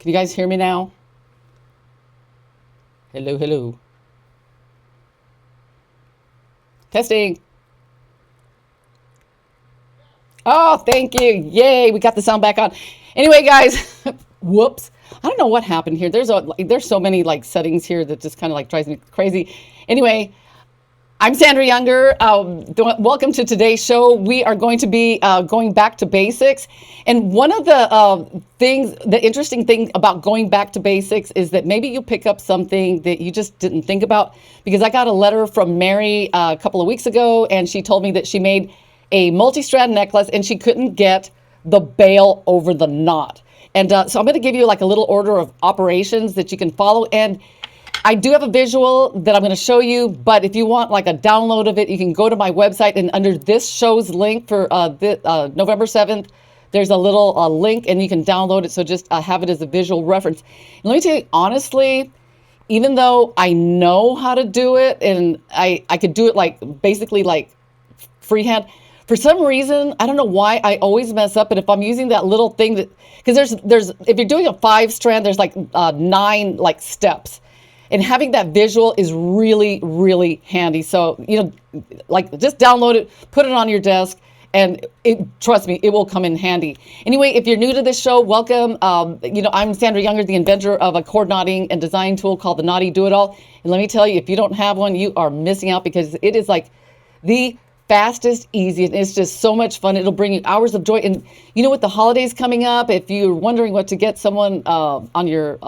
Can you guys hear me now? Hello, hello. Testing. Oh, thank you. Yay, we got the sound back on. Anyway, guys, whoops. I don't know what happened here. There's so many like settings here that just kind of like drives me crazy. Anyway, I'm Sandra Younger. Welcome to today's show. We are going to be going back to basics. And one of the the interesting thing about going back to basics is that maybe you pick up something that you just didn't think about. Because I got a letter from Mary a couple of weeks ago, and she told me that she made a multi-strand necklace and she couldn't get the bail over the knot. And so I'm going to give you like a little order of operations that you can follow. And I do have a visual that I'm going to show you, but if you want like a download of it, you can go to my website, and under this show's link for November 7th, there's a little link and you can download it. So just have it as a visual reference. And let me tell you, honestly, even though I know how to do it and I could do it like basically like freehand, for some reason, I don't know why I always mess up. And if I'm using that little thing that, because there's if you're doing a 5-strand, there's like 9 like steps. And having that visual is really, really handy. So, like just download it, put it on your desk, and trust me, it will come in handy. Anyway, if you're new to this show, welcome. I'm Sandra Younger, the inventor of a cord knotting and design tool called the Knotty-Do-It-All. And let me tell you, if you don't have one, you are missing out, because it is like the fastest, easiest. It's just so much fun. It'll bring you hours of joy. And with the holidays coming up, if you're wondering what to get someone on your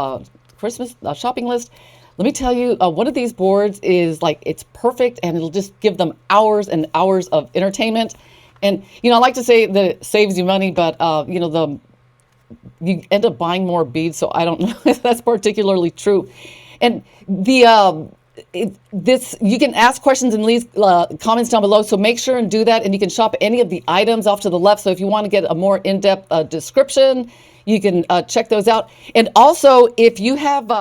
Christmas shopping list, let me tell you, one of these boards is like, it's perfect, and it'll just give them hours and hours of entertainment. And, I like to say that it saves you money, but, you end up buying more beads. So I don't know if that's particularly true. And you can ask questions and leave comments down below. So make sure and do that. And you can shop any of the items off to the left. So if you want to get a more in-depth description, you can check those out. And also, if you have,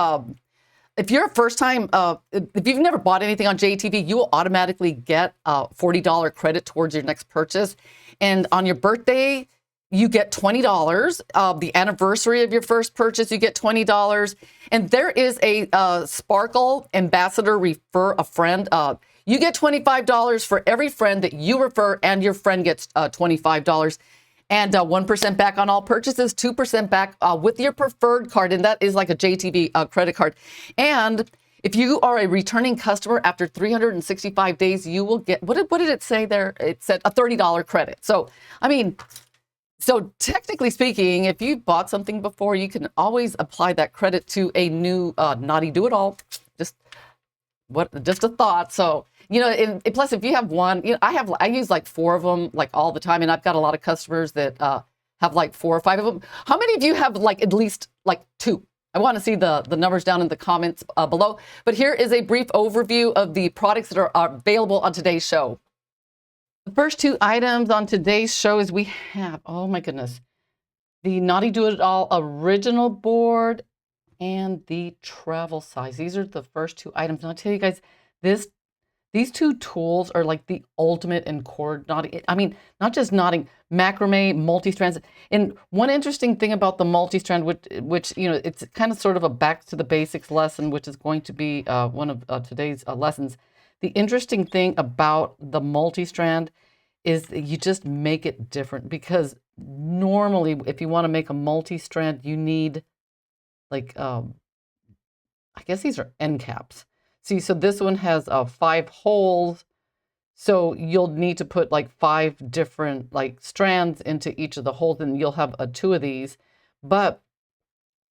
if you're a first time, if you've never bought anything on JTV, you will automatically get a $40 credit towards your next purchase. And on your birthday, you get $20. The anniversary of your first purchase, you get $20. And there is a Sparkle Ambassador Refer a Friend. You get $25 for every friend that you refer, and your friend gets $25. And 1% back on all purchases, 2% back with your preferred card. And that is like a JTV credit card. And if you are a returning customer after 365 days, you will get, what did it say there? It said a $30 credit. So, so technically speaking, if you bought something before, you can always apply that credit to a new Knotty-Do-It-All. Just a thought. So, and plus, if you have one, I use like 4 of them like all the time, and I've got a lot of customers that have like 4 or 5 of them. How many of you have like at least like 2? I want to see the numbers down in the comments below. But here is a brief overview of the products that are available on today's show. The first 2 items on today's show is we have, oh my goodness, the Knotty-Do-It-All original board and the travel size. These are the first 2 items. And I'll tell you guys, these 2 tools are like the ultimate in cord knotting. Not just knotting, macrame, multi-strands. And one interesting thing about the multi-strand, which it's kind of sort of a back to the basics lesson, which is going to be one of today's lessons. The interesting thing about the multi-strand is that you just make it different, because normally if you want to make a multi-strand, you need like, I guess these are end caps. See, so this one has 5 holes. So you'll need to put like 5 different like strands into each of the holes, and you'll have 2 of these. But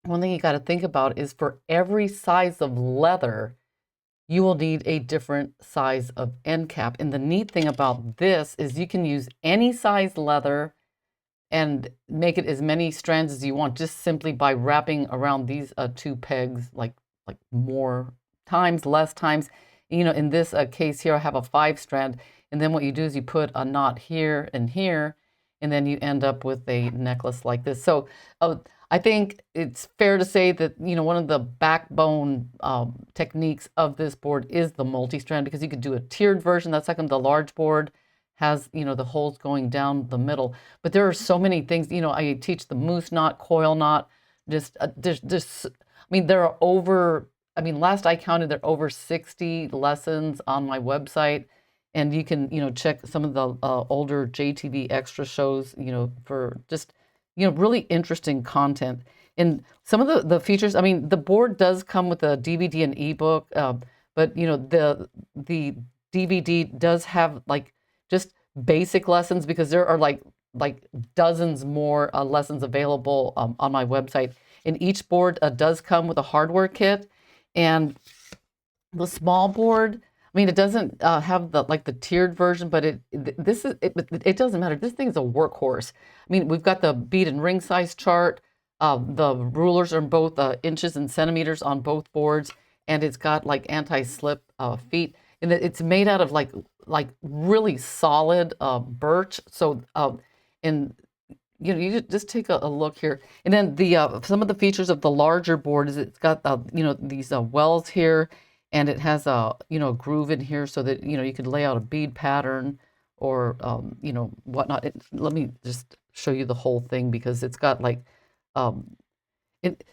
one thing you got to think about is for every size of leather, you will need a different size of end cap. And the neat thing about this is you can use any size leather and make it as many strands as you want, just simply by wrapping around these 2 pegs, like more times, less times. In this case here, I have a 5-strand, and then what you do is you put a knot here and here, and then you end up with a necklace like this. So I think it's fair to say that, one of the backbone techniques of this board is the multi-strand, because you could do a tiered version. That's like on the large board has, the holes going down the middle. But there are so many things, I teach the moose knot, coil knot, Just I mean, there are over, I mean, last I counted, there are over 60 lessons on my website. And you can, check some of the older JTV extra shows, for just, really interesting content. And some of the features, I mean, the board does come with a DVD and ebook, but, the DVD does have like just basic lessons, because there are like dozens more lessons available on my website. And each board does come with a hardware kit. And the small board, I mean, it doesn't have the tiered version, but it doesn't matter. This thing is a workhorse. I mean, we've got the bead and ring size chart. The rulers are in both inches and centimeters on both boards, and it's got like anti-slip feet, and it's made out of like really solid birch. So and you just take a look here, and then the some of the features of the larger board is it's got these wells here, and it has a groove in here so that you can lay out a bead pattern or whatnot. Let me just show you the whole thing, because it's got like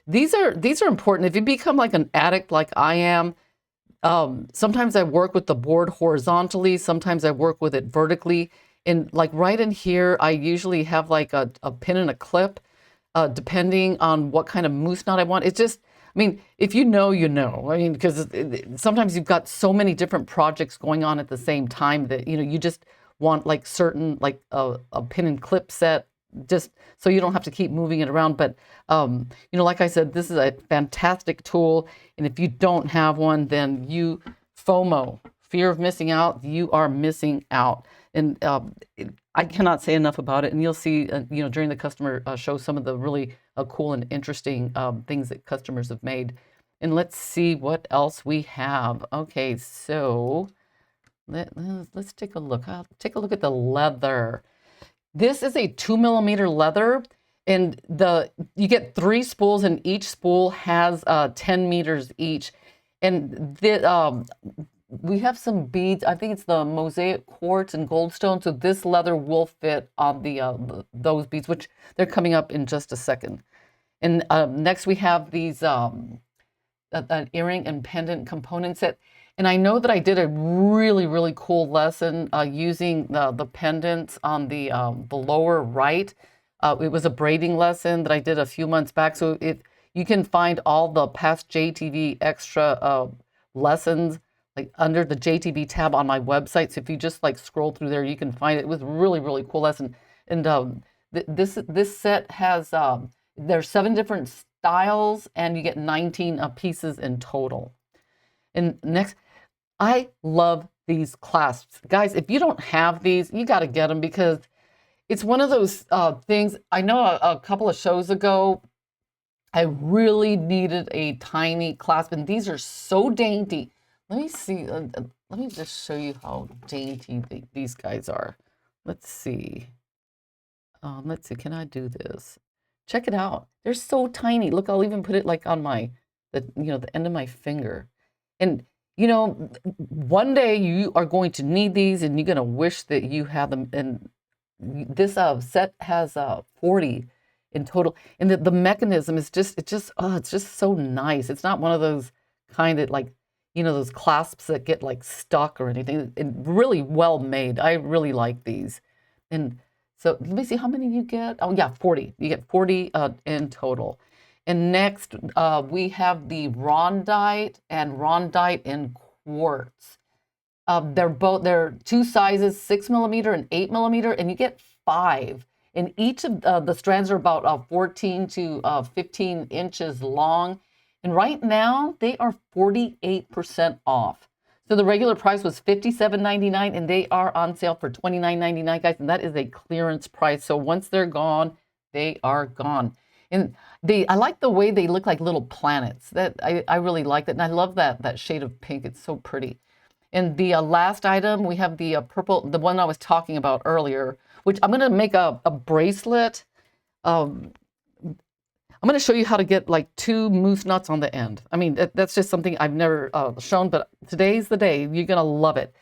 these are important. If you become like an addict like I am, sometimes I work with the board horizontally, sometimes I work with it vertically. And like right in here, I usually have like a pin and a clip, depending on what kind of moose knot I want. It's just, I mean, if you know, you know. I mean, because sometimes you've got so many different projects going on at the same time that, you just want like certain, like a pin and clip set, just so you don't have to keep moving it around. But, like I said, this is a fantastic tool. And if you don't have one, then FOMO, fear of missing out, you are missing out. And I cannot say enough about it. And you'll see, during the customer show, some of the really cool and interesting things that customers have made. And let's see what else we have. Okay, so let's take a look. I'll take a look at the leather. This is a 2mm leather, and you get 3 spools, and each spool has 10 meters each. And we have some beads. I think it's the mosaic quartz and goldstone. So this leather will fit on those beads, which they're coming up in just a second. And next we have these an earring and pendant component set. And I know that I did a really, really cool lesson using the pendants on the lower right. It was a braiding lesson that I did a few months back. So you can find all the past JTV extra lessons like under the JTV tab on my website. So if you just like scroll through there, you can find it. It was a really, really cool lesson. And this set has there's 7 different styles, and you get 19 pieces in total. And next, I love these clasps. Guys, if you don't have these, you got to get them, because it's one of those things. I know a couple of shows ago, I really needed a tiny clasp, and these are so dainty. Let me see. Let me just show you how dainty these guys are. Let's see. Let's see. Can I do this? Check it out. They're so tiny. Look, I'll even put it like on the end of my finger. And one day you are going to need these, and you're going to wish that you had them. And this set has 40 in total. And the mechanism is it's just so nice. It's not one of those kind of like, those clasps that get like stuck or anything. Really well made. I really like these. And so let me see how many you get. Oh yeah, 40. You get 40 in total. And next we have the rondite and rondite in quartz. They're 2 sizes, 6mm and 8mm, and you get 5. And each of the strands are about 14 to 15 inches long. And right now they are 48% off. So the regular price was $57.99, and they are on sale for $29.99, guys. And that is a clearance price. So once they're gone, they are gone. And I like the way they look like little planets. That I really like that. And I love that shade of pink. It's so pretty. And the last item, we have the purple, the one I was talking about earlier, which I'm going to make a bracelet. I'm going to show you how to get like 2 moose knots on the end. I mean, that's just something I've never shown, but today's the day. You're going to love it.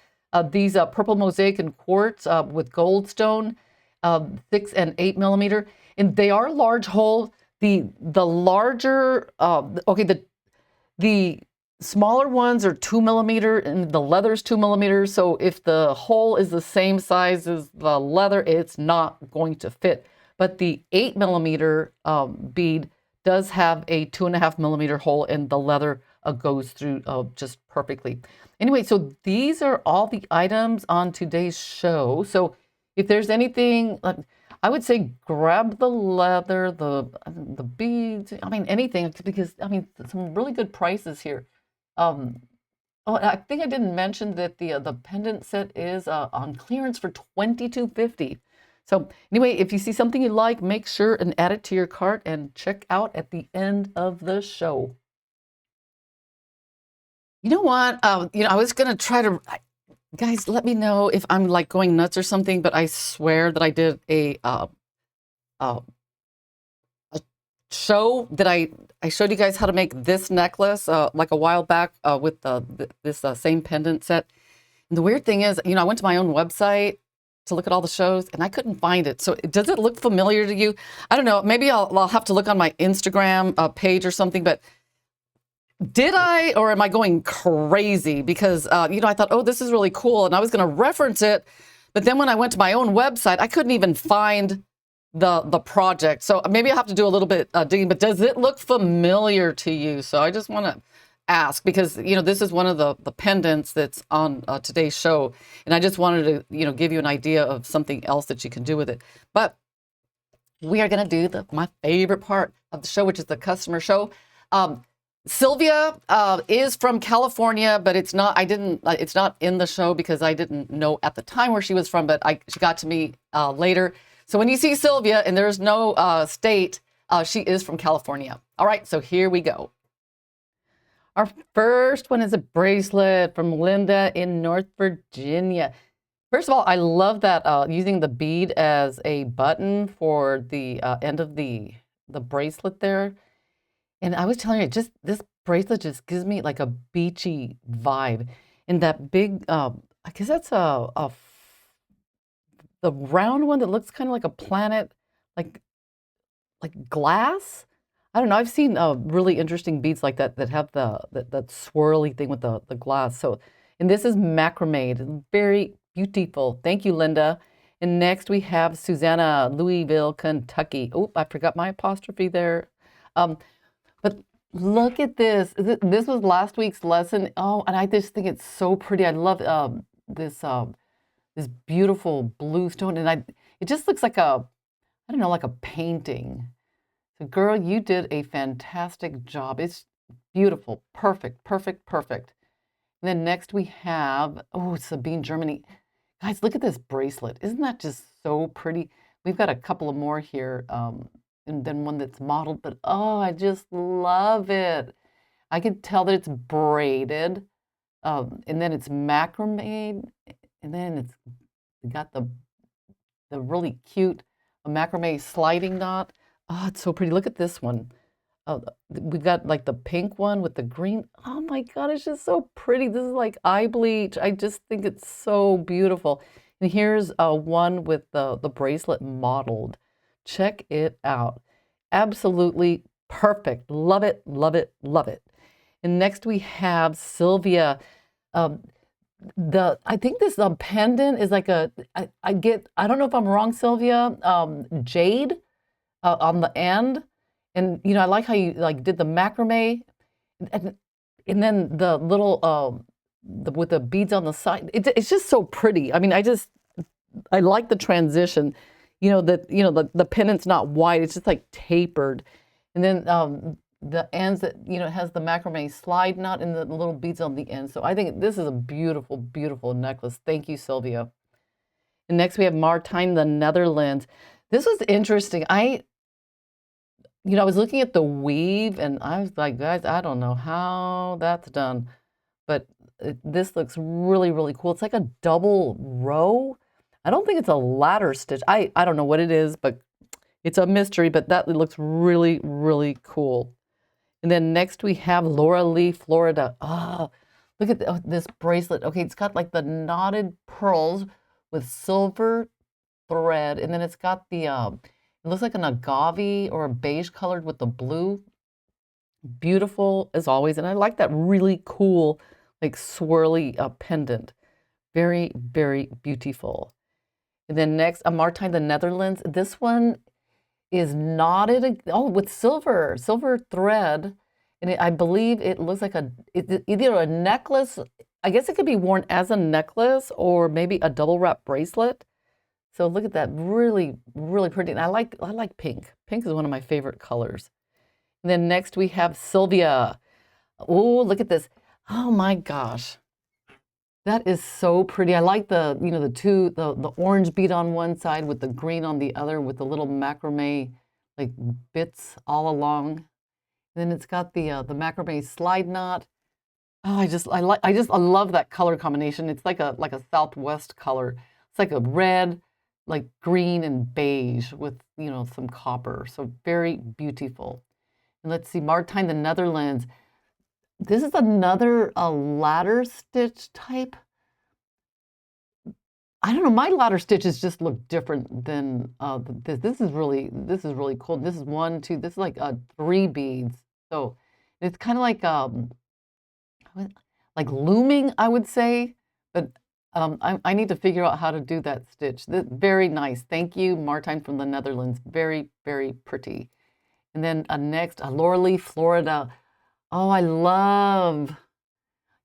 These purple mosaic and quartz with goldstone, 6 and 8mm. And they are large hole. The larger, okay, the smaller ones are 2 millimeter and the leather's 2 millimeters. So if the hole is the same size as the leather, it's not going to fit. But the 8 millimeter bead does have a 2.5 millimeter hole, and the leather goes through just perfectly. Anyway, so these are all the items on today's show. So if there's anything, I would say grab the leather, the beads, I mean anything, because I mean some really good prices here. Um, oh, I think I didn't mention that the pendant set is on clearance for $22.50. So anyway, if you see something you like, make sure and add it to your cart and check out at the end of the show. You know what? I was gonna try to, guys, let me know if I'm like going nuts or something, but I swear that I did uh, a show that I showed you guys how to make this necklace like a while back with this same pendant set. And the weird thing is, I went to my own website to look at all the shows and I couldn't find it. So does it look familiar to you? I don't know. Maybe I'll have to look on my Instagram page or something, but did I, or am I going crazy? Because, I thought, oh, this is really cool. And I was going to reference it. But then when I went to my own website, I couldn't even find the project. So maybe I have to do a little bit digging, but does it look familiar to you? So I just want to ask, because, this is one of the pendants that's on today's show. And I just wanted to, give you an idea of something else that you can do with it. But we are going to do my favorite part of the show, which is the customer show. Sylvia is from California, but it's not in the show because I didn't know at the time where she was from, but she got to me later. So when you see Sylvia and there's no state, she is from California. All right, so here we go. Our first one is a bracelet from Linda in North Virginia. First of all, I love that using the bead as a button for the end of the bracelet there. And I was telling you, just this bracelet just gives me like a beachy vibe. And that big, I guess that's the round one that looks kind of like a planet, like glass. I don't know. I've seen really interesting beads like that have that swirly thing with the glass. So, and this is macrame, very beautiful. Thank you, Linda. And next we have Susanna, Louisville, Kentucky. Oh, I forgot my apostrophe there. But look at this. This was last week's lesson. Oh, and I just think it's so pretty. I love this beautiful blue stone, and it just looks like I don't know, like a painting. So, girl, you did a fantastic job. It's beautiful, perfect, perfect, perfect. And then next we have Sabine, Germany. Guys, look at this bracelet. Isn't that just so pretty? We've got a couple of more here. And then one that's modeled, but I just love it. I can tell that it's braided, and then it's macrame, and then it's got the really cute macrame sliding knot. Oh, it's so pretty. Look at this one. We've got like the pink one with the green. Oh my God, it's just so pretty. This is like eye bleach. I just think it's so beautiful. And here's one with the bracelet modeled. Check it out. Absolutely perfect. Love it, love it, love it. And next we have Sylvia. I think this pendant is like I don't know if I'm wrong, Sylvia, jade on the end. And I like how you did the macrame and then the little with the beads on the side. It's just so pretty. I mean, I like the transition. The pendant's not wide, it's just like tapered. And then the ends that, it has the macrame slide knot and the little beads on the end. So I think this is a beautiful, beautiful necklace. Thank you, Sylvia. And next we have Martijn, the Netherlands. This was interesting. I was looking at the weave and I was like, guys, I don't know how that's done, but this looks really, really cool. It's like a double row. I don't think it's a ladder stitch. I don't know what it is, but it's a mystery, but that looks really, really cool. And then next we have Laura Lee, Florida. Oh, look at this bracelet. Okay, it's got like the knotted pearls with silver thread, and then it's got the It looks like an agave or a beige colored with the blue. Beautiful as always. And I like that really cool, like swirly pendant. Very, very beautiful. And then next, a Martijn the Netherlands. This one is knotted, oh, with silver thread. And I believe it looks like either a necklace. I guess it could be worn as a necklace or maybe a double wrap bracelet. So look at that, really, really pretty. And I like pink. Pink is one of my favorite colors. And then next we have Sylvia. Oh, look at this. Oh my gosh. That is so pretty. I like the, the orange bead on one side with the green on the other with the little macrame like bits all along. And then it's got the macrame slide knot. Oh, I love that color combination. It's like a Southwest color. It's like a red, like green and beige with, some copper. So very beautiful. And let's see, Martijn the Netherlands. This is another ladder stitch type. I don't know. My ladder stitches just look different than this. This is really cool. This is 1, 2. This is like 3 beads. So it's kind of like looming, I would say. But I need to figure out how to do that stitch. Very nice. Thank you, Martijn from the Netherlands. Very, very pretty. And then next, Laura Florida. Oh,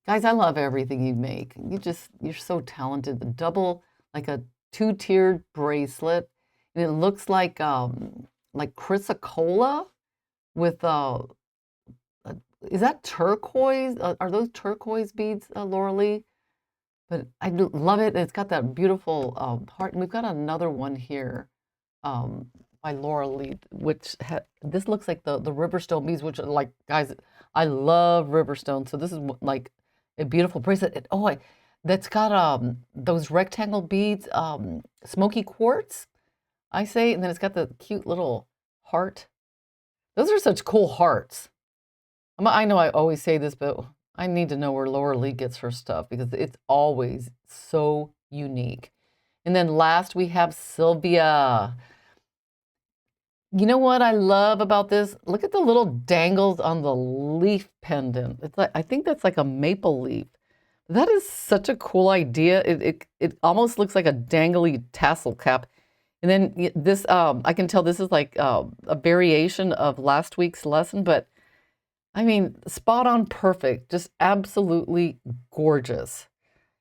guys, I love everything you make. You're so talented. The double, like a 2-tiered bracelet. And it looks like chrysocolla with, is that turquoise? Are those turquoise beads, Laura Lee? But I love it. It's got that beautiful heart. And we've got another one here. By Laura Lee, which this looks like the Riverstone beads, which are like, guys, I love Riverstone. So this is like a beautiful bracelet. That's got those rectangle beads, smoky quartz, I say, and then it's got the cute little heart. Those are such cool hearts. I know I always say this, but I need to know where Laura Lee gets her stuff because it's always so unique. And then last we have Sylvia. You know what I love about this? Look at the little dangles on the leaf pendant. It's like, I think that's like a maple leaf. That is such a cool idea. It almost looks like a dangly tassel cap. And then this, I can tell this is like a variation of last week's lesson, but I mean, spot on perfect, just absolutely gorgeous.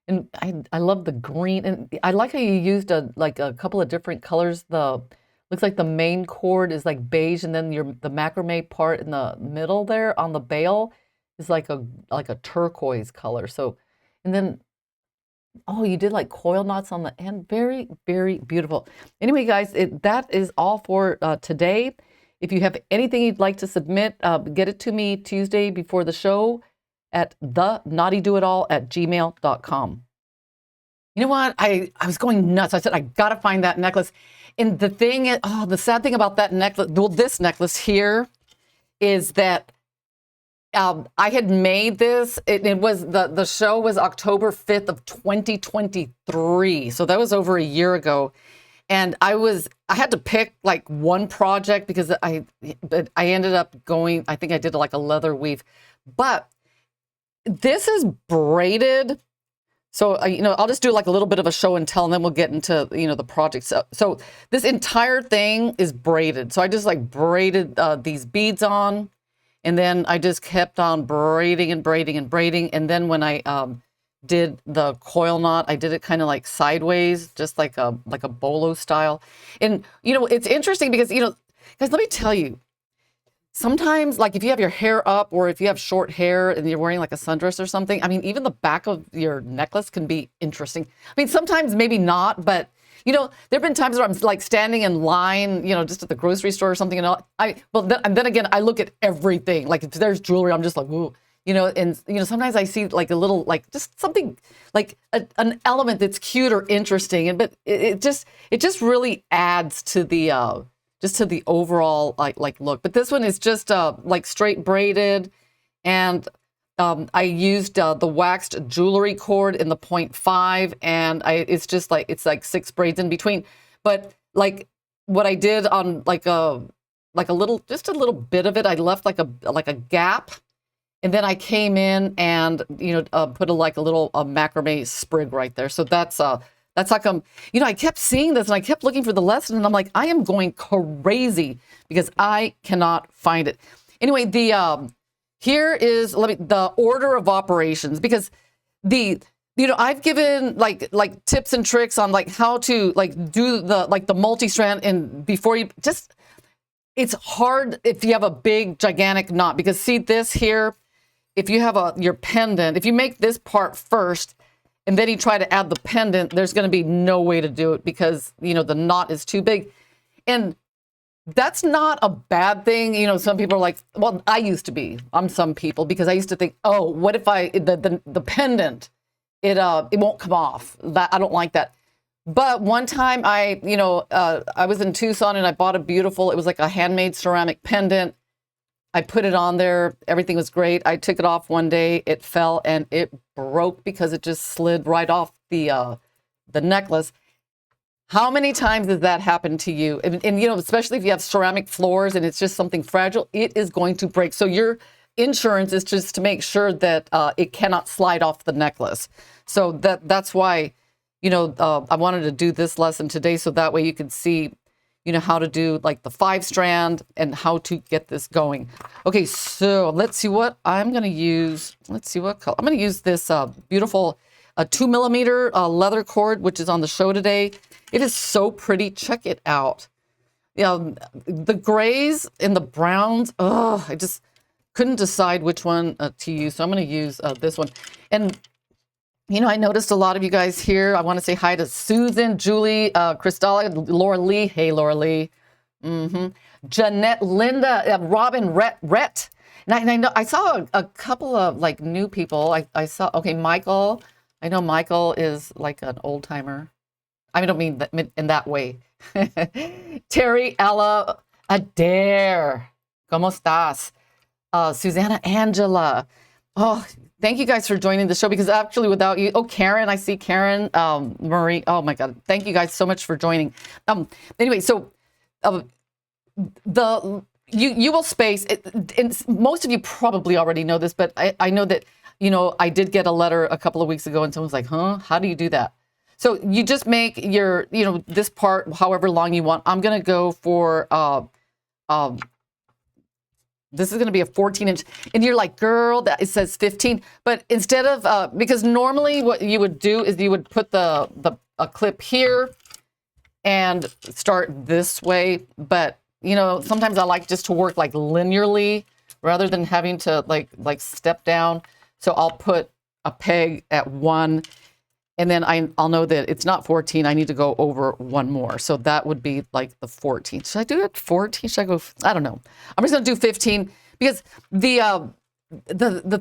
And I love the green, and I like how you used a couple of different colors. Looks like the main cord is like beige, and then the macrame part in the middle there on the bail is like a turquoise color. So, and then you did like coil knots on the end. Very, very beautiful. Anyway, guys, that is all for today. If you have anything you'd like to submit, get it to me Tuesday before the show at knotty-do-it-all@gmail.com. You know what? I was going nuts. I said, I got to find that necklace. And the thing is, the sad thing about that necklace, well, this necklace here is that I had made this. It was the show was October 5th of 2023. So that was over a year ago. And I had to pick like one project because I ended up going, I think I did like a leather weave. But this is braided. So, I'll just do like a little bit of a show and tell, and then we'll get into, the project. So this entire thing is braided. So I just like braided these beads on, and then I just kept on braiding and braiding and braiding. And then when I did the coil knot, I did it kind of like sideways, just like a bolo style. And, it's interesting because, guys, let me tell you, sometimes, like if you have your hair up or if you have short hair and you're wearing like a sundress or something, I mean, even the back of your necklace can be interesting. I mean, sometimes maybe not, but there have been times where I'm like standing in line, just at the grocery store or something, and then again, I look at everything. Like if there's jewelry, I'm just like, ooh, and sometimes I see like a little, like just something like an element that's cute or interesting, but it just really adds to the just to the overall like look. But this one is just like straight braided, and I used the waxed jewelry cord in the 0.5, and it's just like, it's like 6 braids in between. But like what I did on like a little, just a little bit of it, I left like a gap, and then I came in and put like a little macrame sprig right there. So that's how come, I kept seeing this and I kept looking for the lesson, and I'm like, I am going crazy because I cannot find it. Anyway, here is the order of operations, because I've given like tips and tricks on like how to like do the multi-strand, and before you just, it's hard if you have a big gigantic knot, because see this here, if you have your pendant, if you make this part first and then you try to add the pendant, there's going to be no way to do it because the knot is too big. And that's not a bad thing. Some people are like, well, I used to be. I'm some people, because I used to think, oh, what if the pendant, it won't come off. That I don't like that. But one time I was in Tucson and I bought it was like a handmade ceramic pendant. I put it on there. Everything was great. I took it off one day. It fell and it broke because it just slid right off the necklace. How many times has that happened to you? And especially if you have ceramic floors and it's just something fragile, it is going to break. So your insurance is just to make sure that it cannot slide off the necklace. So that's why, I wanted to do this lesson today, so that way you can see, how to do like the 5-strand and how to get this going. Okay, so let's see what I'm going to use. Let's see what color. I'm going to use this beautiful 2mm leather cord, which is on the show today. It is so pretty. Check it out. The grays and the browns. Oh, I just couldn't decide which one to use. So I'm going to use this one. And I noticed a lot of you guys here. I want to say hi to Susan, Julie, Christella, Laura Lee. Hey, Laura Lee. Jeanette, Linda, Robin, Rhett. And I know I saw a couple of like new people. I saw, okay, Michael. I know Michael is like an old timer. I don't mean that in that way. Terry, Ella, Adair. ¿Cómo estás? Susanna, Angela. Oh, thank you guys for joining the show, because actually without you, Karen, I see Karen, Marie. Oh my God. Thank you guys so much for joining. Anyway, so you will space it, and most of you probably already know this, but I know that, I did get a letter a couple of weeks ago and someone's like, huh, how do you do that? So you just make your, this part however long you want. I'm going to go for, this is going to be a 14-inch. And you're like, girl, it says 15. But instead of, because normally what you would do is you would put a clip here and start this way. But, sometimes I like just to work like linearly rather than having to like step down. So I'll put a peg at 1. And then I'll know that it's not 14. I need to go over 1 more. So that would be like the 14. Should I do it 14? Should I go? I don't know. I'm just going to do 15, because the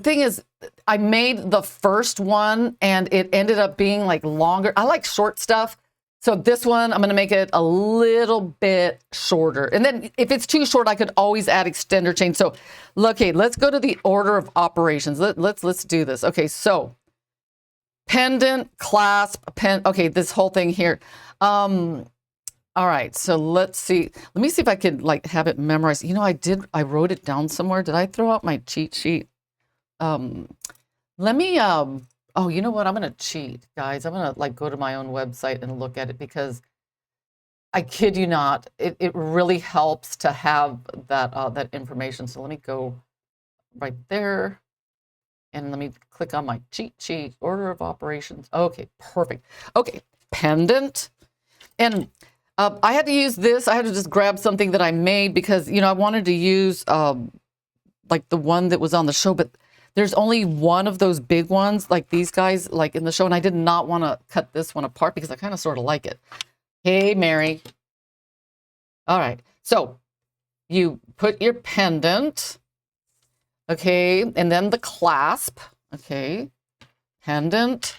thing is, I made the first one and it ended up being like longer. I like short stuff. So this one, I'm going to make it a little bit shorter. And then if it's too short, I could always add extender chain. So, okay, let's go to the order of operations. Let's do this. Okay, so pendant, clasp, okay, this whole thing here. All right, so let's see. Let me see if I could like have it memorized. I wrote it down somewhere. Did I throw out my cheat sheet? Let me, oh, you know what? I'm going to cheat, guys. I'm going to like go to my own website and look at it, because I kid you not, it really helps to have that information. So let me go right there. And let me click on my cheat sheet, order of operations. Okay, perfect. Okay, pendant. And I had to use this. I had to just grab something that I made because, I wanted to use like the one that was on the show, but there's only one of those big ones like these guys like in the show. And I did not want to cut this one apart because I kind of sort of like it. Hey, Mary. All right. So you put your pendant. Okay, and then the clasp. Okay, pendant,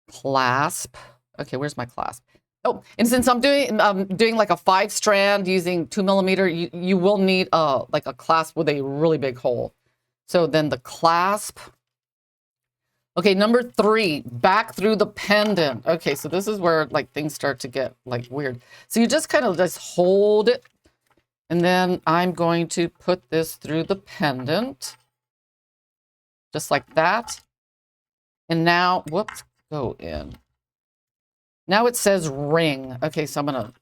clasp. Okay, where's my clasp? Oh, and since I'm doing like a 5-strand using 2mm, you will need like a clasp with a really big hole. So then the clasp. Okay, number 3, back through the pendant. Okay, so this is where like things start to get like weird. So you just kind of just hold it, and then I'm going to put this through the pendant, just like that. And now, whoops, go in. Now it says ring. Okay, so I'm gonna,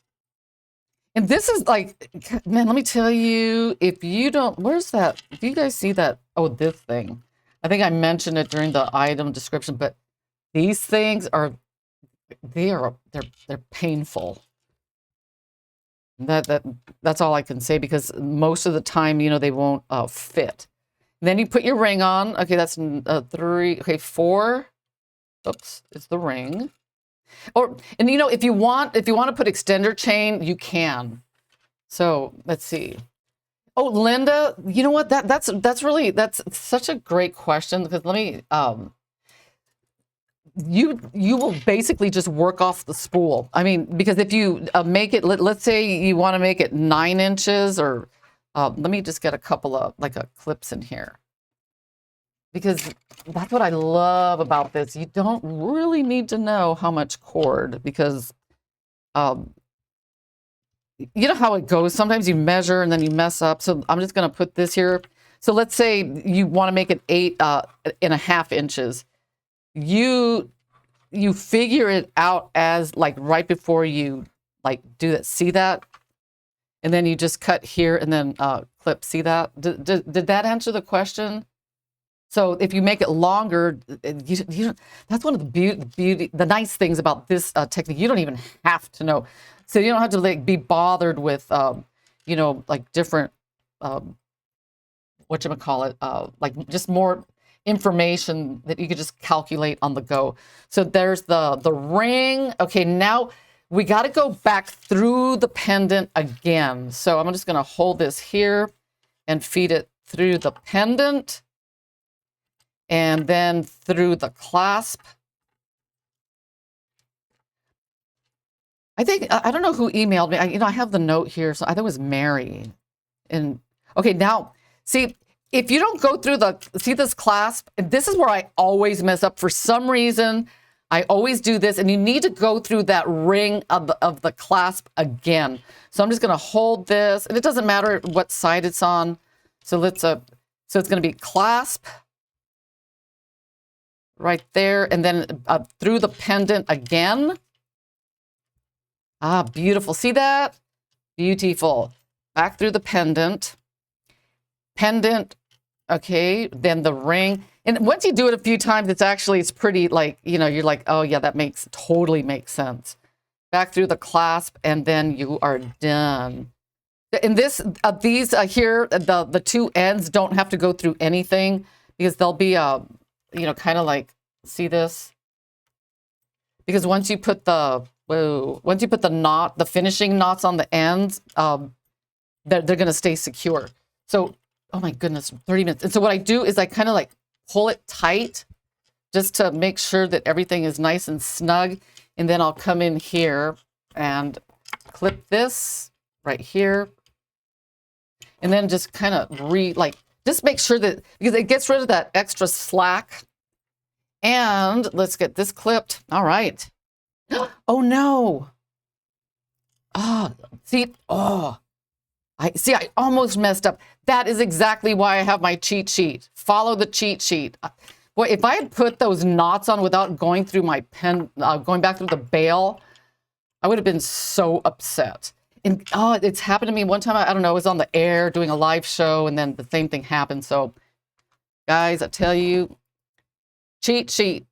and this is like, man, let me tell you, if you don't, where's that? Do you guys see that? Oh, this thing. I think I mentioned it during the item description, but these things are, they're painful. That's all I can say, because most of the time, you know, they won't fit. Then you put your ring on. Okay, that's 3. Okay, 4. Oops, it's the ring. Or, and you know, if you want to put extender chain, you can. So let's see. Oh, Linda, you know what? That's such a great question, because let me you will basically just work off the spool. I mean, because if you make it, let's say you want to make it 9 inches, or let me just get a couple of like clips in here, because that's what I love about this. You don't really need to know how much cord, because you know how it goes. Sometimes you measure and then you mess up. So I'm just going to put this here. So let's say you want to make it 8.5 inches. You figure it out as like right before you like do that. See that? And then you just cut here and then clip. See that? Did that answer the question? So if you make it longer, that's one of the the nice things about this technique. You don't even have to know. So you don't have to like be bothered with, you know, like different, whatchamacallit, like just more information that you could just calculate on the go. So there's the ring. Okay, now we got to go back through the pendant again. So I'm just going to hold this here and feed it through the pendant, and then through the clasp. I think, I don't know who emailed me. You know, I have the note here. So I think it was Mary. And okay, now, see, if you don't go through see this clasp, this is where I always mess up. For some reason, I always do this, and you need to go through that ring of the clasp again. So I'm just going to hold this, and it doesn't matter what side it's on. So let's, so it's going to be clasp right there, and then through the pendant again. Ah, beautiful. See that? Beautiful. Back through the pendant. Pendant. Okay, then the ring. And once you do it a few times, it's pretty like, you know, you're like, oh yeah, that totally makes sense. Back through the clasp, and then you are done. And these here, the 2 ends don't have to go through anything, because they'll be, you know, kind of like, see this? Because once you put the knot, the finishing knots on the ends, they're going to stay secure. So, oh my goodness, 30 minutes. And so what I do is I kind of like pull it tight, just to make sure that everything is nice and snug. And then I'll come in here and clip this right here. And then just kind of just make sure that, because it gets rid of that extra slack. And let's get this clipped. All right. Oh no. Oh, see, I almost messed up. That is exactly why I have my cheat sheet. Follow the cheat sheet. Boy, if I had put those knots on without going through my going back through the bail, I would have been so upset. And it's happened to me one time. I don't know, I was on the air doing a live show, and then the same thing happened. So guys, I tell you, cheat sheet.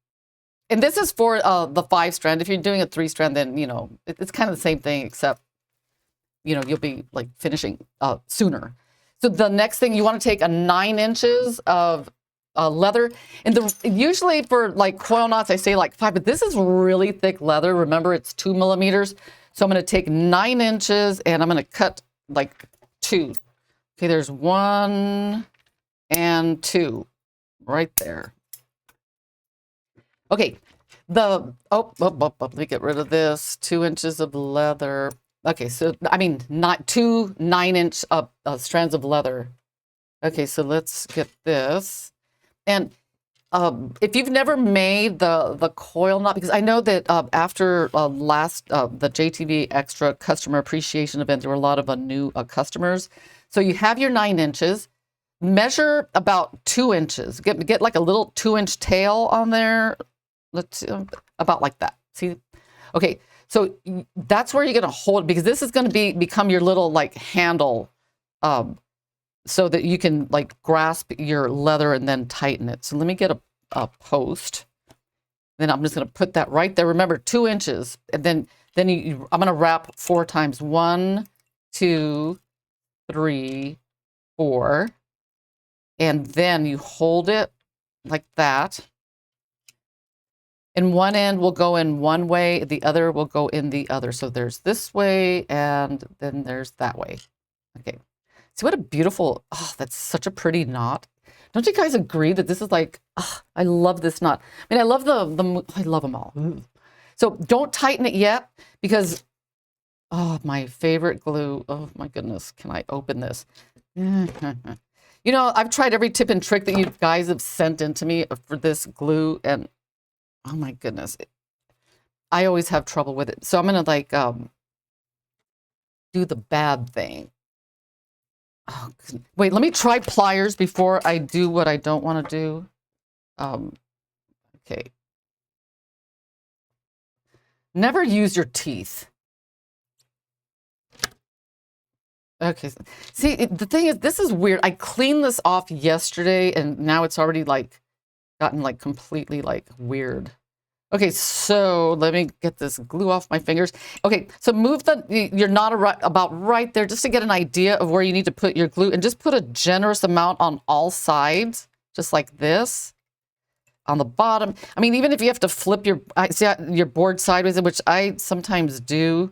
And this is for the 5-strand. If you're doing a 3-strand, then, you know, it's kind of the same thing, except, you know, you'll be like finishing sooner. So the next thing, you want to take a 9 inches of leather. And usually for like coil knots, I say like 5, but this is really thick leather. Remember, it's 2 millimeters. So I'm going to take 9 inches, and I'm going to cut like 2. Okay, there's 1 and 2 right there. Okay, let me get rid of this. 2 inches of leather. Okay, so, I mean, not 2 9-inch strands of leather. Okay, so let's get this. And if you've never made the coil knot, because I know that after the JTV Extra Customer Appreciation event, there were a lot of new customers. So you have your 9 inches, measure about 2 inches, get like a little 2-inch tail on there. Let's about like that. See, okay. So that's where you're gonna hold, because this is gonna become your little like handle, so that you can like grasp your leather and then tighten it. So let me get a post. Then I'm just gonna put that right there. Remember, 2 inches, and then I'm gonna wrap 4 times. 1, 2, 3, 4, and then you hold it like that. And one end will go in one way, the other will go in the other. So there's this way, and then there's that way. Okay. See what a beautiful, oh, that's such a pretty knot. Don't you guys agree that this is like, oh, I love this knot. I mean, I love I love them all. So don't tighten it yet, because, oh, my favorite glue. Oh my goodness. Can I open this? You know, I've tried every tip and trick that you guys have sent in to me for this glue, and oh my goodness, I always have trouble with it. So I'm gonna like do the bad thing. Oh, wait, let me try pliers before I do what I don't want to do. Okay. Never use your teeth. Okay. See, the thing is, this is weird. I cleaned this off yesterday, and now it's already like gotten like completely like weird. Okay, so let me get this glue off my fingers. Okay, so move your knot about right there, just to get an idea of where you need to put your glue, and just put a generous amount on all sides, just like this. On the bottom, I mean, even if you have to flip your board sideways, which I sometimes do,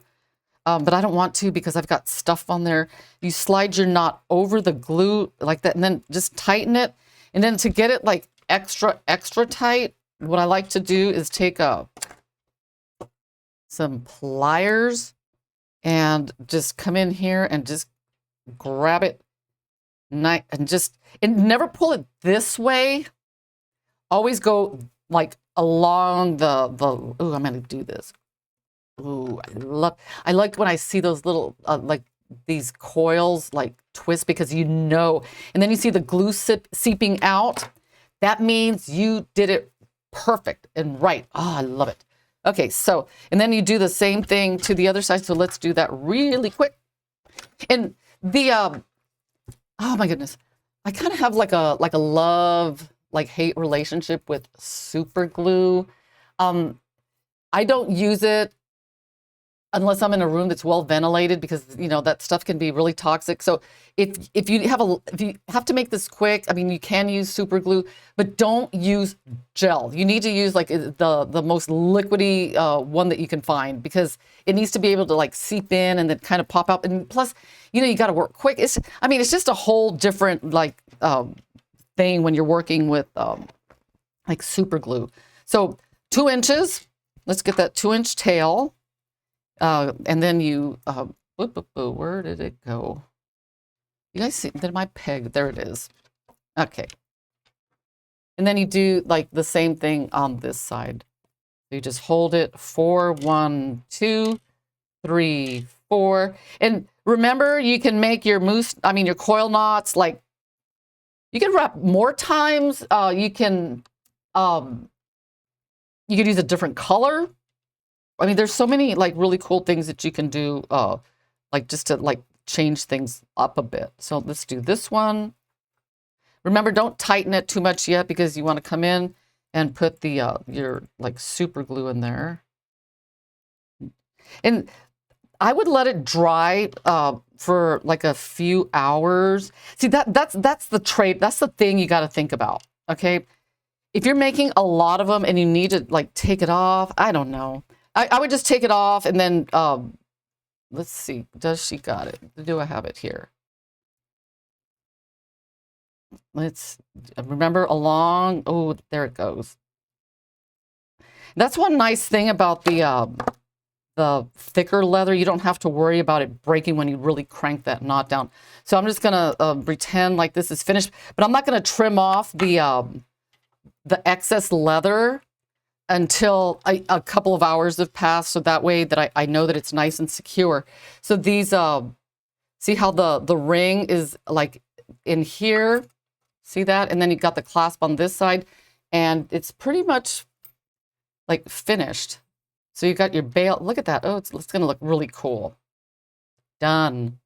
but I don't want to because I've got stuff on there. You slide your knot over the glue like that, and then just tighten it. And then to get it like extra tight, what I like to do is take some pliers and just come in here and just grab it, and never pull it this way. Always go like along the. Ooh, I'm gonna do this. Ooh, I like when I see those little like these coils like twist, because you know, and then you see the glue seeping out. That means you did it perfect and right. Oh, I love it. Okay, so, and then you do the same thing to the other side. So let's do that really quick. And the, oh my goodness, I kind of have like a love, like hate relationship with super glue. I don't use it unless I'm in a room that's well ventilated, because you know that stuff can be really toxic. So if you have to make this quick, I mean, you can use super glue, but don't use gel. You need to use like the most liquidy one that you can find, because it needs to be able to like seep in and then kind of pop out. And plus, you know, you got to work quick. It's just a whole different like thing when you're working with like super glue. So 2 inches. Let's get that 2-inch tail. And then you, where did it go? You guys see, my peg, there it is. Okay. And then you do like the same thing on this side. You just hold it 4, 1, 2, 3, 4. And remember, you can make your your coil knots, like you can wrap more times. You could use a different color. I mean, there's so many like really cool things that you can do, like just to like change things up a bit. So let's do this one. Remember, don't tighten it too much yet, because you want to come in and put the your like super glue in there. And I would let it dry for like a few hours. See, that's the trade. That's the thing you got to think about. Okay, if you're making a lot of them and you need to like take it off, I don't know. I would just take it off, and then, let's see, does she got it? Do I have it here? Let's remember along, oh, there it goes. That's one nice thing about the thicker leather. You don't have to worry about it breaking when you really crank that knot down. So I'm just gonna pretend like this is finished, but I'm not gonna trim off the the excess leather until a couple of hours have passed, so that way that I know that it's nice and secure. So these, see how the ring is like in here? See that? And then you got the clasp on this side, and it's pretty much like finished. So you got your bail. Look at that. Oh, it's going to look really cool. Done.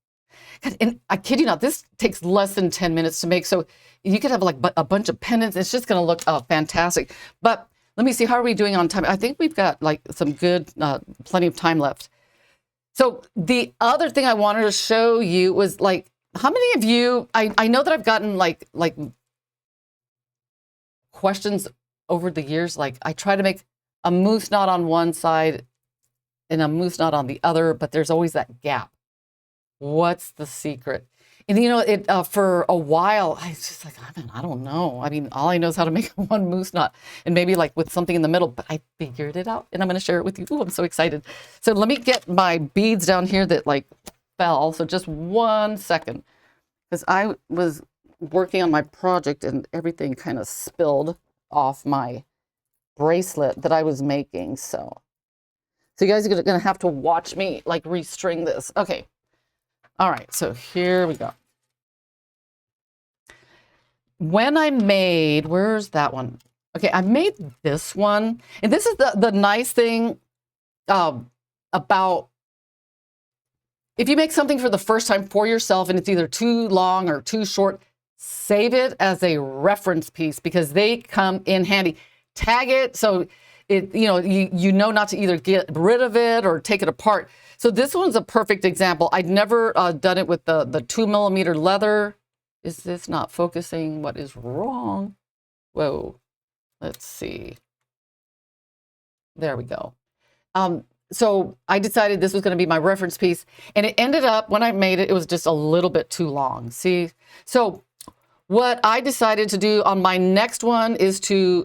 And I kid you not, this takes less than 10 minutes to make. So you could have like a bunch of pendants. It's just going to look fantastic. But let me see, how are we doing on time? I think we've got like some good, plenty of time left. So the other thing I wanted to show you was like, how many of you, I know that I've gotten like questions over the years. Like I try to make a moose knot on one side and a moose knot on the other, but there's always that gap. What's the secret? And you know, it for a while, I was just like, I don't know. I mean, all I know is how to make one moose knot, and maybe like with something in the middle, but I figured it out, and I'm going to share it with you. Ooh, I'm so excited. So let me get my beads down here that like fell. So just 1 second, because I was working on my project and everything kind of spilled off my bracelet that I was making. So you guys are going to have to watch me like restring this. Okay. All right, so here we go. When I made, where's that one? Okay, I made this one. And this is the nice thing about if you make something for the first time for yourself and it's either too long or too short, save it as a reference piece because they come in handy. Tag it so it, you know not to either get rid of it or take it apart. So this one's a perfect example. I'd never done it with the 2mm leather. Is this not focusing? What is wrong? Whoa, let's see. There we go. So I decided this was going to be my reference piece, and it ended up, when I made it, it was just a little bit too long. See? So what I decided to do on my next one is to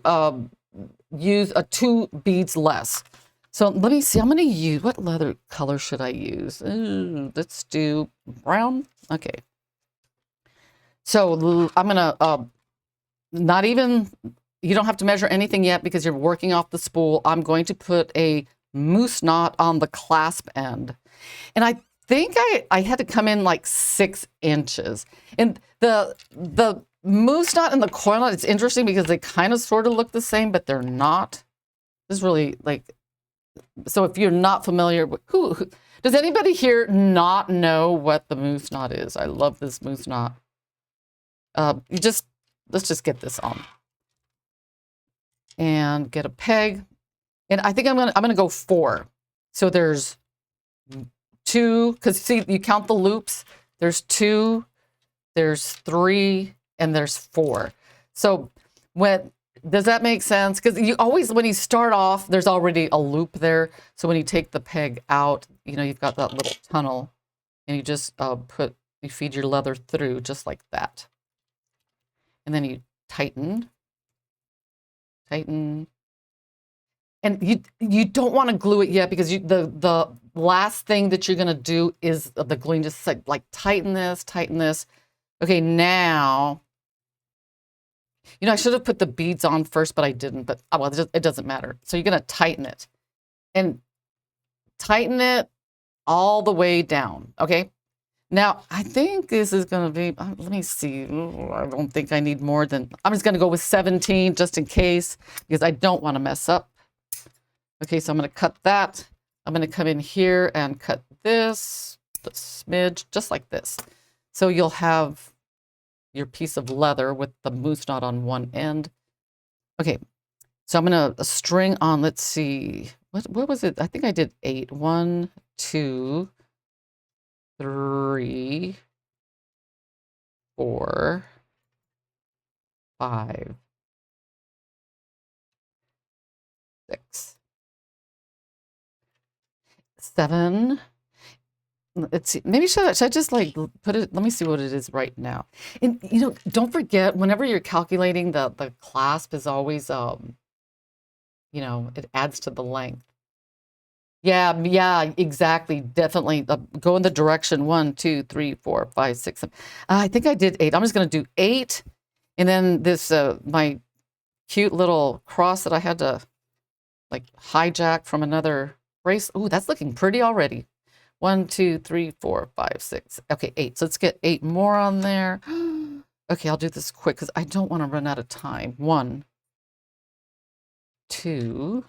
use 2 beads less. So let me see, I'm going to use, what leather color should I use? Ooh, let's do brown. Okay. So I'm going to, not even, you don't have to measure anything yet because you're working off the spool. I'm going to put a moose knot on the clasp end. And I think I had to come in like 6 inches. And the moose knot and the coil knot, it's interesting because they kind of sort of look the same, but they're not. This is really like, so if you're not familiar with, who does anybody here not know what the moose knot is? I love this moose knot. Let's just get this on and get a peg. And I think I'm gonna go 4. So there's 2, because see, you count the loops. There's 2, there's 3, and there's 4. So does that make sense? Because you always, when you start off, there's already a loop there. So when you take the peg out, you've got that little tunnel, and you just you feed your leather through just like that. And then you tighten. And you don't want to glue it yet because the last thing that you're going to do is the gluing. Just like tighten this. Okay, now, I should have put the beads on first, but I didn't. But well, it doesn't matter. So you're going to tighten it. And tighten it all the way down, okay? Now, I think this is going to be, let me see. I don't think I need more than, I'm just going to go with 17 just in case, because I don't want to mess up. Okay, so I'm going to cut that. I'm going to come in here and cut this, a smidge, just like this. So you'll have your piece of leather with the moose knot on one end. Okay, so I'm going to string on, let's see, what was it? I think I did 8. 1, 2, 3, 4, 5, 6, 7. Let's see. Maybe should I just like put it? Let me see what it is right now. And don't forget, whenever you're calculating, the clasp is always it adds to the length. Yeah, exactly. Definitely go in the direction 1, 2, 3, 4, 5, 6, 7. I think I did 8. I'm just going to do 8, and then this my cute little cross that I had to like hijack from another brace. Ooh, that's looking pretty already. 1, 2, 3, 4, 5, 6. Okay, 8. So let's get 8 more on there. Okay, I'll do this quick because I don't want to run out of time. 1, 2,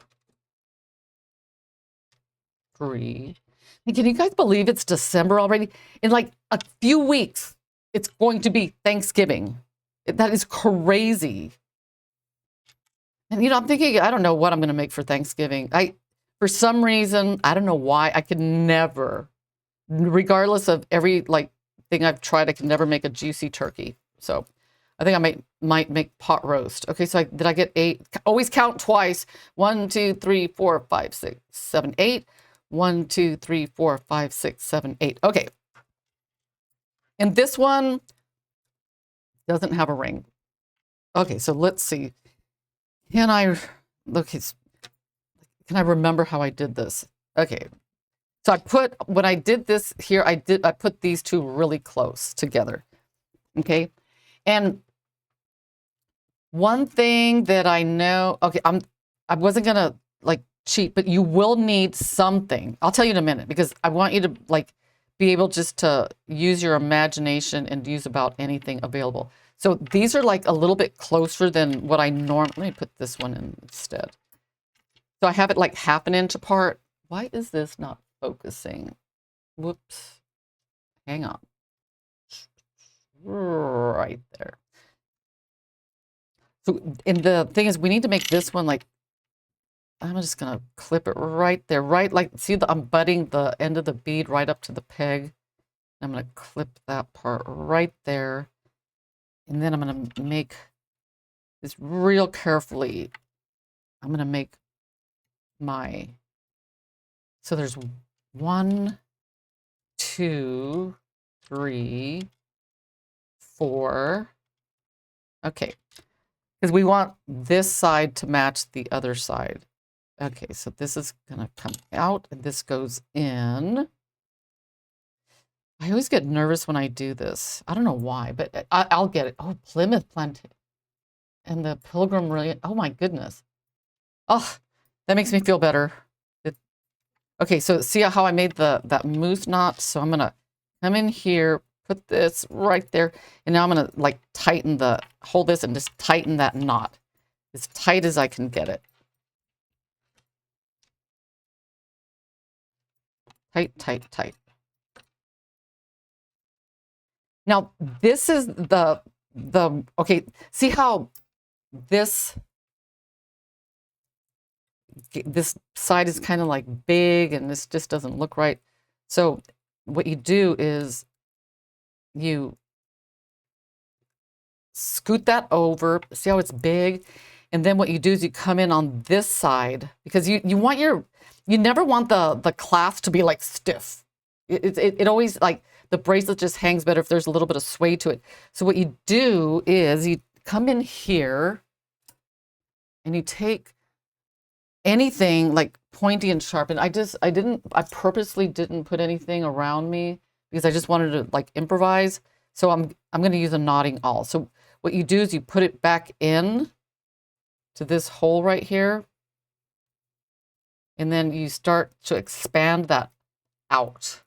3. And can you guys believe it's December already? In like a few weeks, it's going to be Thanksgiving. That is crazy. And you know, I'm thinking, I don't know what I'm going to make for Thanksgiving. For some reason, I don't know why, I could never, regardless of every like thing I've tried, I can never make a juicy turkey. So I think I might make pot roast. Okay, so did I get 8? Always count twice. 1, 2, 3, 4, 5, 6, 7, 8. 1, 2, 3, 4, 5, 6, 7, 8. Okay. And this one doesn't have a ring. Okay, so let's see. Can I remember how I did this? Okay. So when I did this here, I put these two really close together. Okay. And one thing that I know, okay, I wasn't gonna like cheat, but you will need something. I'll tell you in a minute because I want you to like be able just to use your imagination and use about anything available. So these are like a little bit closer than what I normally, let me put this one in instead. So I have it like 1/2 inch apart. Why is this not focusing? Whoops. Hang on. Right there. So, and the thing is, we need to make this one like, I'm just going to clip it right there, right? Like, see, I'm butting the end of the bead right up to the peg. I'm going to clip that part right there. And then I'm going to make this real carefully. I'm going to make so there's 1, 2, 3, 4. Okay. Because we want this side to match the other side. Okay, so this is going to come out and this goes in. I always get nervous when I do this. I don't know why, but I'll get it. Oh, Plymouth Plantation. And the Pilgrim really, oh my goodness. Oh, that makes me feel better. Okay, so see how I made that moose knot? So I'm going to come in here, put this right there. And now I'm going to like hold this and just tighten that knot as tight as I can get it. Tight, tight, tight. Now, this is okay, see how this side is kind of like big and this just doesn't look right. So what you do is you scoot that over, see how it's big? And then what you do is you come in on this side because you never want the clasp to be like stiff. It always like the bracelet just hangs better if there's a little bit of sway to it. So what you do is you come in here and you take anything like pointy and sharp. And I purposely didn't put anything around me because I just wanted to like improvise. So I'm going to use a knotting awl. So what you do is you put it back in to this hole right here. And then you start to expand that out.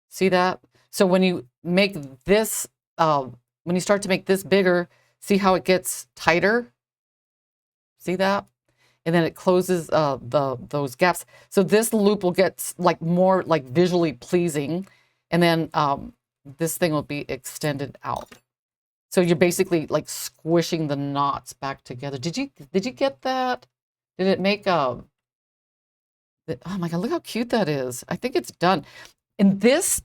See that? So when you make this, when you start to make this bigger, see how it gets tighter? See that? And then it closes those gaps. So this loop will get like more like visually pleasing. And then this thing will be extended out. So you're basically like squishing the knots back together. Did you get that? Did it make oh my God, look how cute that is. I think it's done. And this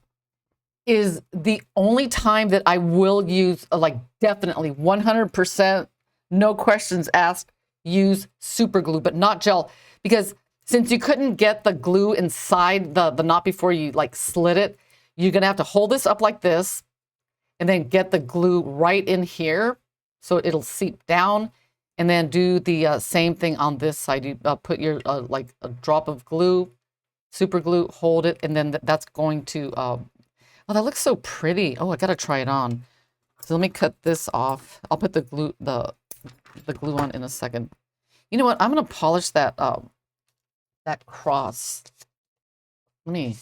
is the only time that I will use, like definitely 100%, no questions asked, use super glue, but not gel. Because since you couldn't get the glue inside the knot before you like slit it, you're gonna have to hold this up like this and then get the glue right in here so it'll seep down, and then do the same thing on this side. You put your like a drop of glue, super glue, hold it, and then that's going to, oh, that looks so pretty. Oh, I gotta try it on. So let me cut this off. I'll put the glue on in a second. You know what? I'm gonna polish that that cross. Let me.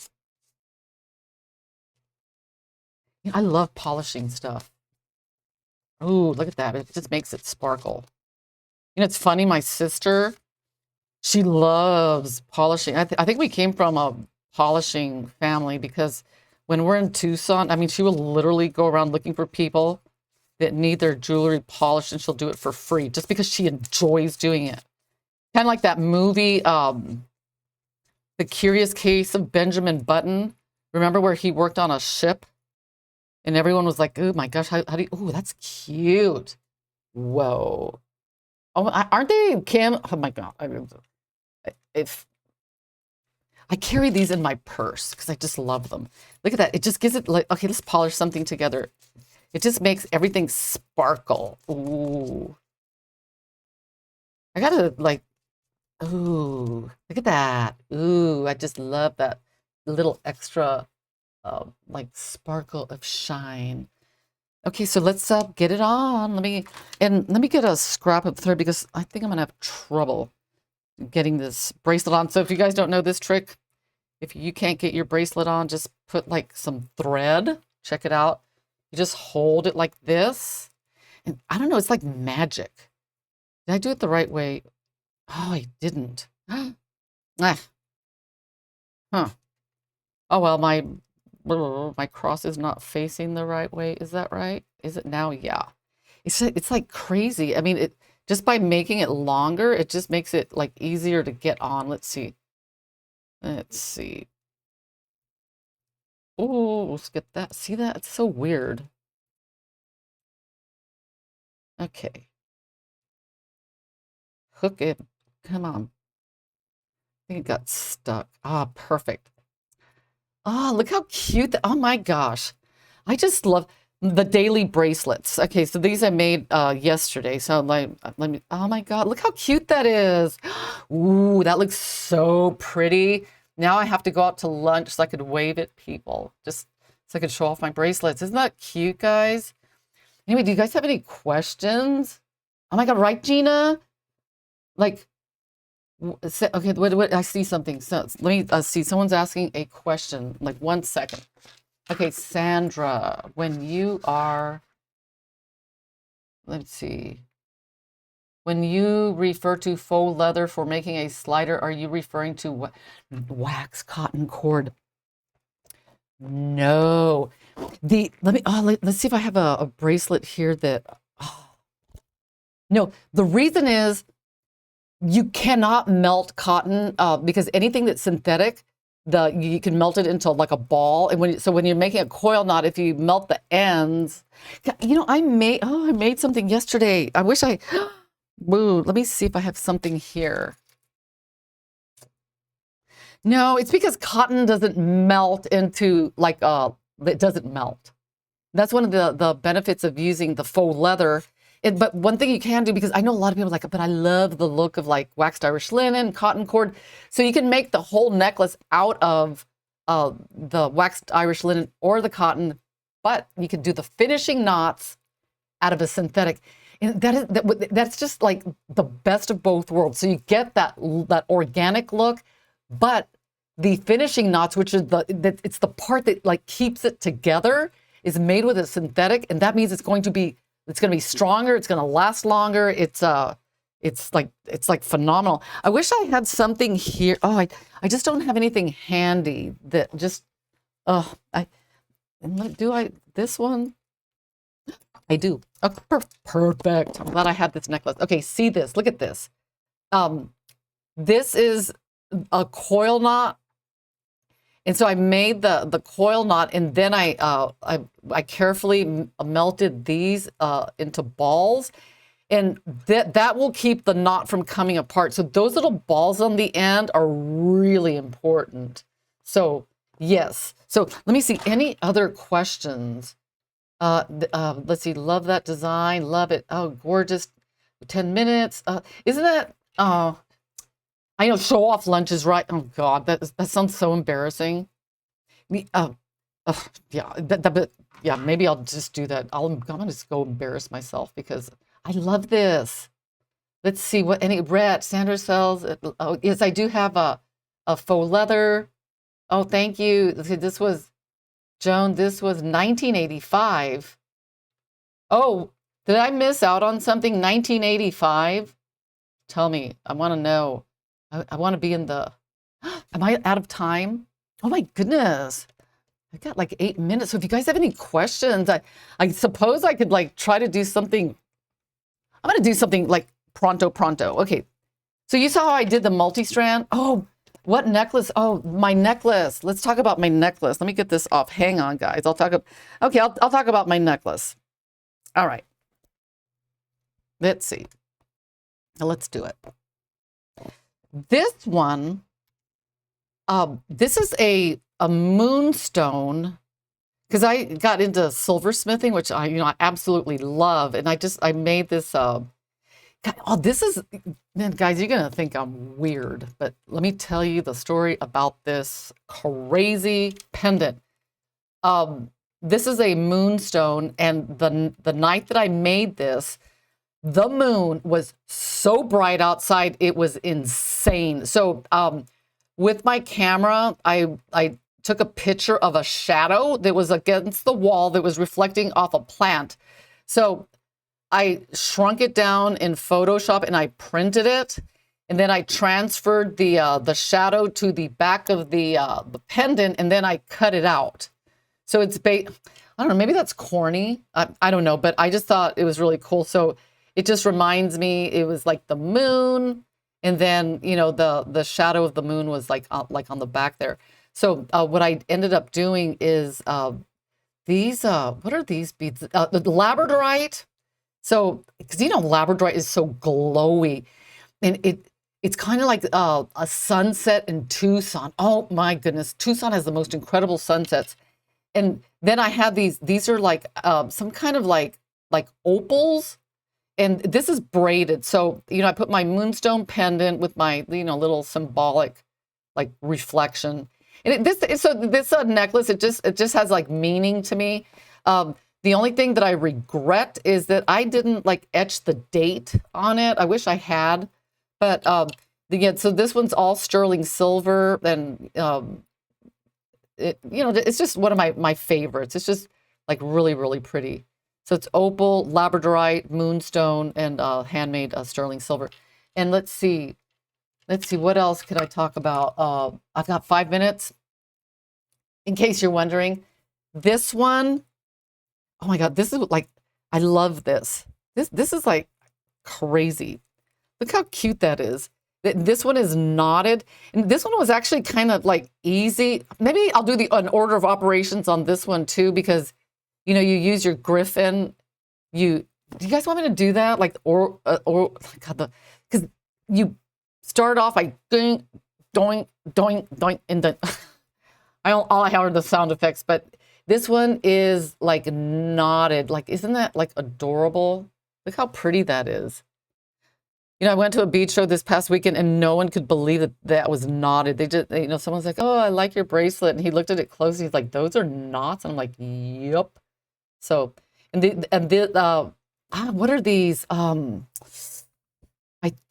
Yeah, I love polishing stuff. Oh, look at that! It just makes it sparkle. You know, it's funny. My sister, she loves polishing. I think we came from a polishing family because when we're in Tucson, I mean, she will literally go around looking for people that need their jewelry polished, and she'll do it for free just because she enjoys doing it. Kind of like that movie, The Curious Case of Benjamin Button. Remember where he worked on a ship? And everyone was like, oh my gosh, how do you, oh, that's cute. Whoa. Oh, aren't they, Kim? Oh my God. If I carry these in my purse because I just love them. Look at that. It just gives it like, okay, let's polish something together. It just makes everything sparkle. Ooh. I gotta like, ooh, look at that. Ooh, I just love that little extra like sparkle of shine. Okay, so let's get it on. Let me get a scrap of thread because I think I'm gonna have trouble getting this bracelet on. So if you guys don't know this trick, if you can't get your bracelet on, just put like some thread. Check it out. You just hold it like this. And I don't know, it's like magic. Did I do it the right way? Oh, I didn't. Ah, huh. Oh well, my cross is not facing the right way. Is that right? Is it now? Yeah. It's like crazy. I mean, it just by making it longer, it just makes it like easier to get on. Let's see. Let's see. Oh, let's get that. See that? It's so weird. Okay. Hook it. Come on. I think it got stuck. Ah, perfect. Oh, look how cute. Oh my gosh. I just love the daily bracelets. Okay, so these I made yesterday. So like, let me, oh my God, look how cute that is. Ooh, that looks so pretty. Now I have to go out to lunch so I could wave at people. Just so I could show off my bracelets. Isn't that cute, guys? Anyway, do you guys have any questions? Oh my God, right, Gina? Like, okay, what, I see something. So let me see. Someone's asking a question. Like 1 second. Okay, Sandra, when you are, let's see. When you refer to faux leather for making a slider, are you referring to wax cotton cord? No. Let's see if I have a bracelet here that, oh. No, the reason is you cannot melt cotton because anything that's synthetic, you can melt it into like a ball. And when you're making a coil knot, if you melt the ends, you know, I made something yesterday. I wish I, woo, let me see if I have something here. No, it's because cotton doesn't melt into like, it doesn't melt. That's one of the benefits of using the faux leather. But one thing you can do, because I know a lot of people are like, but I love the look of like waxed Irish linen, cotton cord. So you can make the whole necklace out of the waxed Irish linen or the cotton, but you can do the finishing knots out of a synthetic. And that's just like the best of both worlds. So you get that organic look, but the finishing knots, which is it's the part that like keeps it together, is made with a synthetic, and that means it's going to be stronger. It's going to last longer. It's like phenomenal. I wish I had something here. Oh, I just don't have anything handy that just. This one? I do. Oh, perfect. I'm glad I had this necklace. Okay, see this. Look at this. This is a coil knot. And so I made the coil knot, and then I carefully melted these into balls, and that will keep the knot from coming apart. So those little balls on the end are really important. So yes. So let me see any other questions. Let's see. Love that design. Love it. Oh, gorgeous. 10 minutes. Isn't that? I know show off lunches, right? Oh God, that sounds so embarrassing. Yeah, but yeah, maybe I'll just do that. I'm gonna just go embarrass myself because I love this. Let's see what any red Sanders sells. Oh, yes, I do have a faux leather. Oh, thank you. This was Joan. This was 1985. Oh, did I miss out on something? 1985? Tell me. I want to know. I want to be in the. Am I out of time? Oh my goodness. I got like 8 minutes. So if you guys have any questions, I suppose I could like try to do something. I'm going to do something like pronto. Okay. So you saw how I did the multi-strand? Oh, what necklace? Oh, my necklace. Let's talk about my necklace. Let me get this off. Hang on, guys. I'll talk about my necklace. All right. Let's see. Let's do it. This one, this is a moonstone because I got into silversmithing, which I absolutely love, and I made this. God, oh, this is, man, guys, you're gonna think I'm weird, but let me tell you the story about this crazy pendant. This is a moonstone, and the night that I made this, the moon was so bright outside, it was insane. So with my camera, I took a picture of a shadow that was against the wall that was reflecting off a plant. So I shrunk it down in Photoshop and I printed it. And then I transferred the shadow to the back of the pendant, and then I cut it out. So it's, I don't know, maybe that's corny. I don't know, but I just thought it was really cool. So it just reminds me, it was like the moon, and then, the shadow of the moon was like on the back there. So what I ended up doing is these, what are these beads? The labradorite. So, because labradorite is so glowy, and it's kind of like a sunset in Tucson. Oh my goodness, Tucson has the most incredible sunsets. And then I had these are like some kind of like opals. And this is braided. So, I put my moonstone pendant with my, little symbolic like reflection. And this necklace, it just has like meaning to me. The only thing that I regret is that I didn't like etch the date on it. I wish I had, but so this one's all sterling silver, and it's just one of my favorites. It's just like really, really pretty. So it's opal, labradorite, moonstone, and handmade sterling silver. And let's see, what else could I talk about? I've got 5 minutes. In case you're wondering, this one, oh my God, this is like, I love this. This is like crazy. Look how cute that is. This one is knotted, and this one was actually kind of like easy. Maybe I'll do an order of operations on this one too, because you use your griffin. Do you guys want me to do that? Like, or God, because you start off like doing, doing, and then all I have are the sound effects. But this one is like knotted. Like, isn't that like adorable? Look how pretty that is. I went to a beach show this past weekend, and no one could believe that was knotted. Someone's like, "Oh, I like your bracelet," and he looked at it closely. He's like, "Those are knots," and I'm like, "Yep." So, what are these? I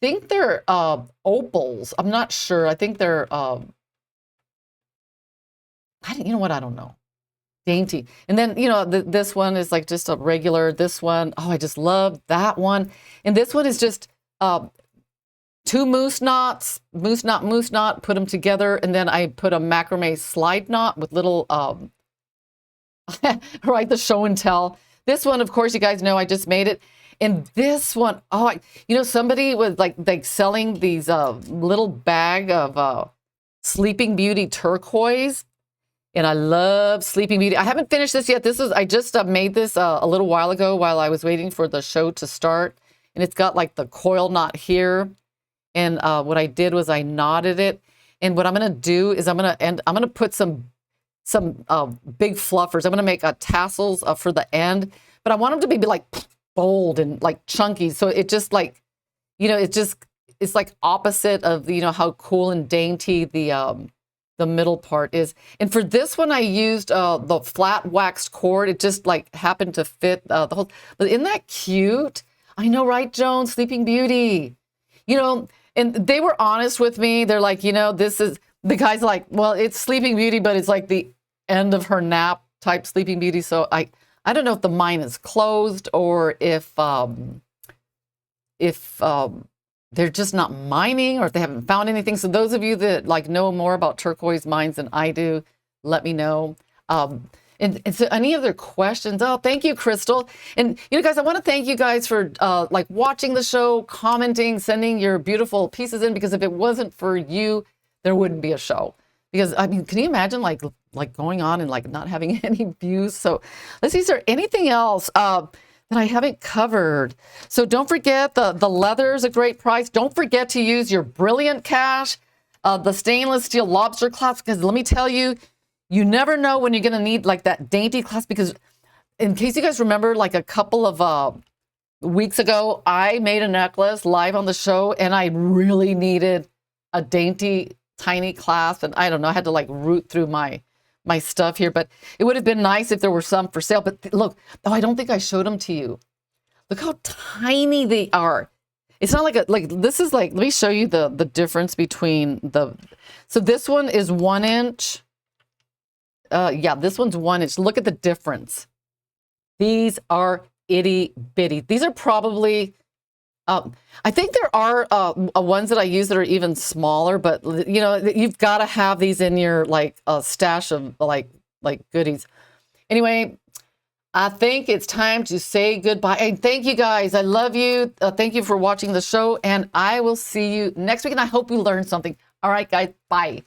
think they're opals. I'm not sure. I think they're you know what? I don't know. Dainty. And then, this one is like just a regular. This one, oh, I just love that one. And this one is just 2 moose knot, put them together, and then I put a macrame slide knot with little right, the show and tell. This one, of course, you guys know I just made it. And this one, oh, somebody was like selling these little bag of Sleeping Beauty turquoise. And I love Sleeping Beauty. I haven't finished this yet. I just made this a little while ago while I was waiting for the show to start. And it's got like the coil knot here. And what I did was I knotted it. And what I'm going to do is I'm going to put some big fluffers. I'm going to make tassels for the end, but I want them to be like bold and like chunky. So it just like, it's like opposite of, how cool and dainty the the middle part is. And for this one, I used the flat waxed cord. It just like happened to fit the whole. But isn't that cute? I know, right, Joan? Sleeping Beauty. You know, and they were honest with me. They're like, you know, this is the guy's like, well, it's Sleeping Beauty, but it's like the end of her nap type Sleeping Beauty. So I don't know if the mine is closed or if they're just not mining or if they haven't found anything. So those of you that like know more about turquoise mines than I do, let me know. And so any other questions? Oh, thank you, Crystal. And you know, guys, I want to thank you guys for like watching the show, commenting, sending your beautiful pieces in, because if it wasn't for you, there wouldn't be a show. Because I mean, can you imagine like going on and like not having any views? So let's see, is there anything else that I haven't covered? So don't forget the leather is a great price. Don't forget to use your Brilliant Cash, the stainless steel lobster clasp, because let me tell you, you never know when you're going to need like that dainty clasp. Because in case you guys remember, like a couple of weeks ago, I made a necklace live on the show and I really needed a dainty tiny clasp, and I don't know, I had to like root through my stuff here, but it would have been nice if there were some for sale. But look, oh, I don't think I showed them to you. Look how tiny they are. It's not like this is like, let me show you the difference between so this one is 1 inch. Yeah, this one's 1 inch. Look at the difference. These are itty bitty. These are probably I think there are ones that I use that are even smaller, but you know, you've got to have these in your like stash of like goodies. Anyway, I think it's time to say goodbye. And thank you guys. I love you. Thank you for watching the show, and I will see you next week. And I hope you learned something. All right, guys. Bye.